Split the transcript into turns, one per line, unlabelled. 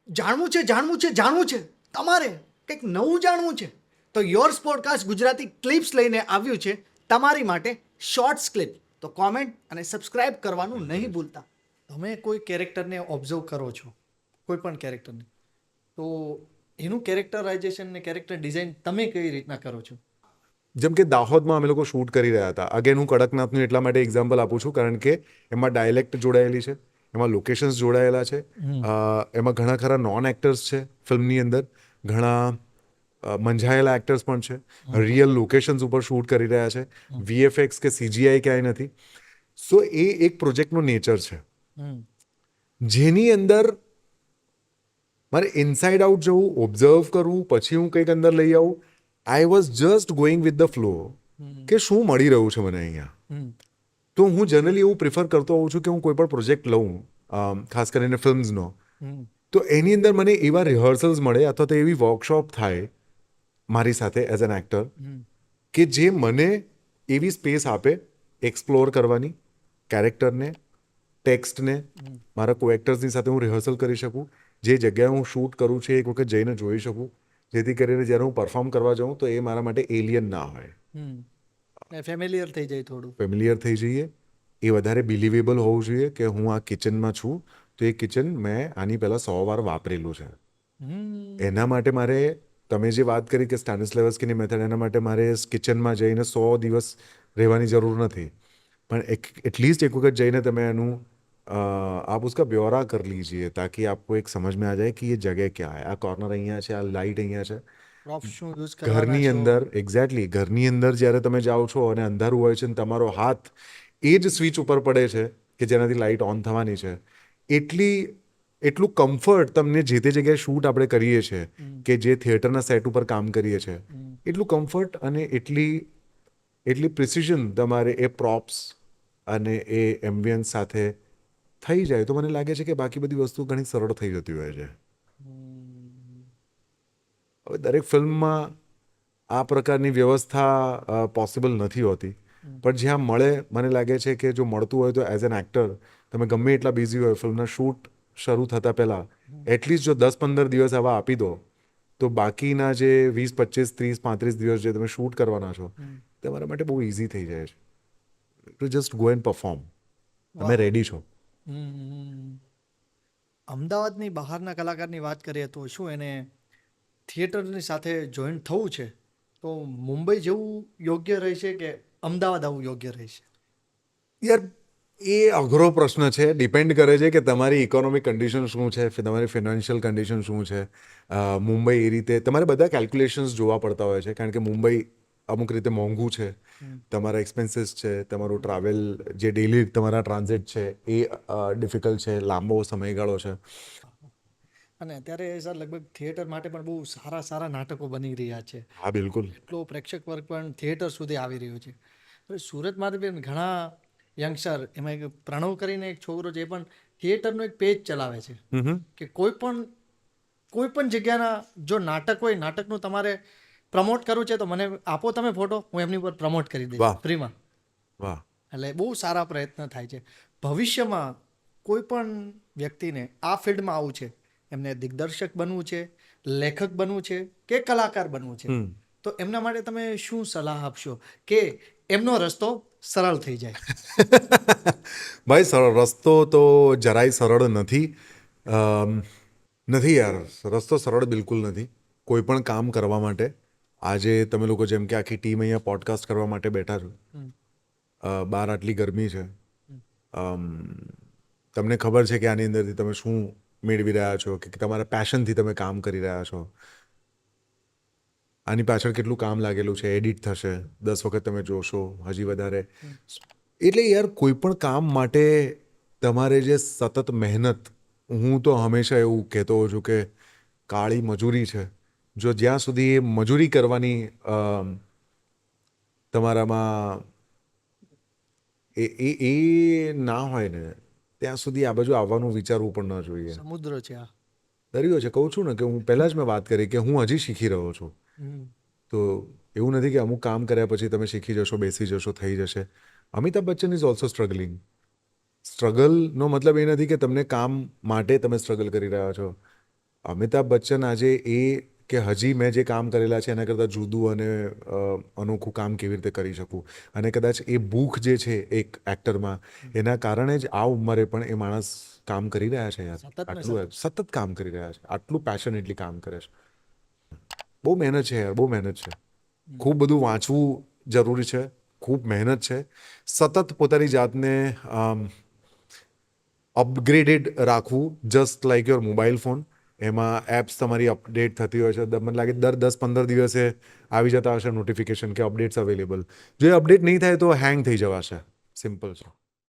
જાણવું છે તમારે કંઈક નવું જાણવું છે તો યોર્સ પોડકાસ્ટ ગુજરાતી ક્લિપ્સ લઈને આવ્યું છે તમારી માટે શોર્ટ્સ ક્લિપ. તો કોમેન્ટ અને સબસ્ક્રાઇબ કરવાનું નહીં ભૂલતા. તમે કોઈ કેરેક્ટરને ઓબ્ઝર્વ કરો છો, કોઈ પણ કેરેક્ટરને, તો એનું કેરેક્ટરાઇઝેશન ને કેરેક્ટર ડિઝાઇન તમે કઈ રીતના કરો છો?
જેમ કે દાહોદમાં અમે લોકો શૂટ કરી રહ્યા હતા. અગેન હું કડકનાથનું એટલા માટે એક્ઝામ્પલ આપું છું કારણ કે એમાં ડાયલેક્ટ જોડાયેલી છે, એમાં લોકેશન્સ જોડાયેલા છે, એમાં ઘણા ખરા નોન એક્ટર્સ છે ફિલ્મની અંદર, ઘણા મંજાયેલા એક્ટર્સ પણ છે, રિયલ લોકેશન્સ ઉપર શૂટ કરી રહ્યા છે, વીએફએક્સ કે સીજીઆઈ ક્યાંય નથી. સો એ એક પ્રોજેક્ટનો નેચર છે જેની અંદર મારે ઇનસાઇડ આઉટ જવું, ઓબ્ઝર્વ કરવું, પછી હું કંઈક અંદર લઈ આવું. I was just going with the flow કે શું મળી રહ્યું છે મને અહીંયા. તો હું જનરલી એવું પ્રિફર કરતો હોઉં છું કે હું કોઈ પણ પ્રોજેક્ટ લઉં, ખાસ કરીને ફિલ્મ્સનો, તો એની અંદર મને એવા રિહર્સલ્સ મળે અથવા તો એવી વર્કશોપ થાય મારી સાથે એઝ એન એક્ટર કે જે મને એવી સ્પેસ આપે એક્સપ્લોર કરવાની, કેરેક્ટરને, ટેક્સ્ટને, મારા કો એક્ટર્સની સાથે હું રિહર્સલ કરી શકું, જે જગ્યાએ હું શૂટ કરું છું એક વખત જઈને જોઈ શકું, જેથી કરીને જ્યારે હું પરફોર્મ કરવા જાઉં તો એ મારા માટે એલિયન ના હોય,
ફેમિલિયર થઈ જાય, થોડું
ફેમિલિયર થઈ જઈએ. એ વધારે બિલિવેબલ હોવું જોઈએ કે હું આ કિચનમાં છું તો એ કિચન મેં આની પહેલાં 100 વાર વાપરેલું છે. એના માટે મારે, તમે જે વાત કરી કે સ્ટાનિસ્લેવસ્કીની મેથડ, એના માટે મારે કિચનમાં જઈને 100 દિવસ રહેવાની જરૂર નથી, પણ એટલીસ્ટ એક વખત જઈને તમે એનું आप उसका ब्यौरा कर लीजिए ताकि आपको एक समझ में आ जाए कि ये जगह क्या है, આ કોર્નર અહીંયા છે, આ લાઇટ અહીંયા છે. ઘરની અંદર એક્ઝેક્ટલી ઘરની અંદર જ્યારે તમે જાઓ છો અને અંધારું હોય છે ને તમારો હાથ એ જ સ્વિચ ઉપર પડે છે કે જેનાથી લાઇટ ઓન થવાની છે, એટલું કમ્ફર્ટ તમને જે તે જગ્યાએ શૂટ આપણે કરીએ છીએ કે જે થિયેટરના સેટ ઉપર કામ કરીએ છીએ, એટલું કમ્ફર્ટ અને એટલી પ્રિસિઝન તમારે એ પ્રોપ્સ અને એ એમ્બિયન્સ સાથે થઈ જાય તો મને લાગે છે કે બાકી બધી વસ્તુ ઘણી સરળ થઈ જતી હોય છે. હવે દરેક ફિલ્મમાં આ પ્રકારની વ્યવસ્થા પોસિબલ નથી હોતી, પણ જ્યાં મળે, મને લાગે છે કે જો મળતું હોય તો એઝ એન એક્ટર તમે ગમે એટલા બિઝી હોય, ફિલ્મના શૂટ શરૂ થતાં પહેલાં એટલીસ્ટ જો 10-15 દિવસ આવા આપી દો તો બાકીના જે 20, 25, 30, 35 દિવસ જે તમે શૂટ કરવાના છો તમારા માટે બહુ ઇઝી થઈ જાય છે. Two just go and perform, તમે રેડી છો.
અમદાવાદની બહારના કલાકારની વાત કરીએ તો શું એને થિયેટરની સાથે જોઈન્ટ થવું છે તો મુંબઈ જવું યોગ્ય રહેશે કે અમદાવાદ આવવું યોગ્ય રહેશે?
યાર એ અઘરો પ્રશ્ન છે. ડિપેન્ડ કરે છે કે તમારી ઇકોનોમિક કન્ડિશન શું છે, તમારી ફિનાન્શિયલ કન્ડિશન શું છે. મુંબઈ એ રીતે તમારે બધા કેલ્ક્યુલેશન્સ જોવા પડતા હોય છે કારણ કે મુંબઈ અમુક રીતે મોંઘું છે, તમારા એક્સપેન્સીસ છે, તમારું ટ્રાવેલ, જે ડેલી તમારા ટ્રાન્ઝિટ છે એ ડિફિકલ્ટ છે, લાંબો સમયગાળો છે.
અને અત્યારે સર લગભગ થિયેટર માટે પણ બહુ સારા સારા નાટકો બની રહ્યા છે.
હા બિલકુલ.
એટલો પ્રેક્ષક વર્ગ પણ થિયેટર સુધી આવી રહ્યો છે. હવે સુરતમાં પણ ઘણા યંગસ્ટર, એમાં એક પ્રણવ કરીને એક છોકરો છે, એ પણ થિયેટરનું એક પેજ ચલાવે છે કે કોઈ પણ જગ્યાના જો નાટક હોય, નાટકનું તમારે પ્રમોટ કરવું છે તો મને આપો તમે ફોટો, હું એમની ઉપર પ્રમોટ કરી દઈશ ફ્રીમાં.
વાહ.
એટલે બહુ સારા પ્રયત્ન થાય છે. ભવિષ્યમાં કોઈ પણ વ્યક્તિને આ ફિલ્ડમાં આવવું છે, એમને દિગ્દર્શક બનવું છે, લેખક બનવું છે કે કલાકાર બનવું છે, તો એમના માટે તમે શું સલાહ આપશો કે એમનો રસ્તો સરળ થઈ જાય?
ભાઈ રસ્તો તો જરાય સરળ નથી. યાર, રસ્તો સરળ બિલકુલ નથી કોઈ પણ કામ કરવા માટે. આજે તમે લોકો જેમ કે આખી ટીમ અહીંયા પોડકાસ્ટ કરવા માટે બેઠા છો, બહાર આટલી ગરમી છે, તમને ખબર છે કે આની અંદરથી તમે શું મેળવી રહ્યા છો, કે તમારા પેશનથી તમે કામ કરી રહ્યા છો. આની પાછળ કેટલું કામ લાગેલું છે, એડિટ થશે, 10 વખત તમે જોશો, હજી વધારે. એટલે યાર કોઈ પણ કામ માટે તમારે જે સતત મહેનત, હું તો હંમેશા એવું કહેતો હોઉં છું કે કાળી મજૂરી છે, જો જ્યાં સુધી એ મજૂરી કરવાની તમારામાં એ ના હોય ને ત્યાં સુધી આ બાજુ આવવાનું વિચારવું પણ ન જોઈએ.
સમુદ્ર છે આ,
દરિયો છે. કહું છું ને કે હું પહેલાં જ મેં વાત કરી કે હું હજી શીખી રહ્યો છું. તો એવું નથી કે અમુક કામ કર્યા પછી તમે શીખી જશો, બેસી જશો, થઈ જશે. Amitabh Bachchan is also struggling. સ્ટ્રગલનો મતલબ એ નથી કે તમને કામ માટે તમે સ્ટ્રગલ કરી રહ્યા છો. અમિતાભ બચ્ચન આજે એ કે હજી મેં જે કામ કરેલા છે એના કરતાં જુદું અને અનોખું કામ કેવી રીતે કરી શકું, અને કદાચ એ ભૂખ જે છે એક એક્ટરમાં, એના કારણે જ આ ઉંમરે પણ એ માણસ કામ કરી રહ્યા છે યાર.
સતત ને
આટલું સતત કામ કરી રહ્યા છે, આટલું પેશનેટલી કામ કરે છે. બહુ મહેનત છે યાર, બહુ મહેનત છે. ખૂબ બધું વાંચવું જરૂરી છે, ખૂબ મહેનત છે, સતત પોતાની જાતને અપગ્રેડેડ રાખવું, just like your mobile phone. એમાં એપ્સ તમારી અપડેટ થતી હોય છે, મને લાગે દર 10-15 દિવસે આવી જતા હશે નોટિફિકેશન કે અપડેટ્સ અવેલેબલ. જો એ અપડેટ નહીં થાય તો હેંગ થઈ જવાશે. સિમ્પલ છે.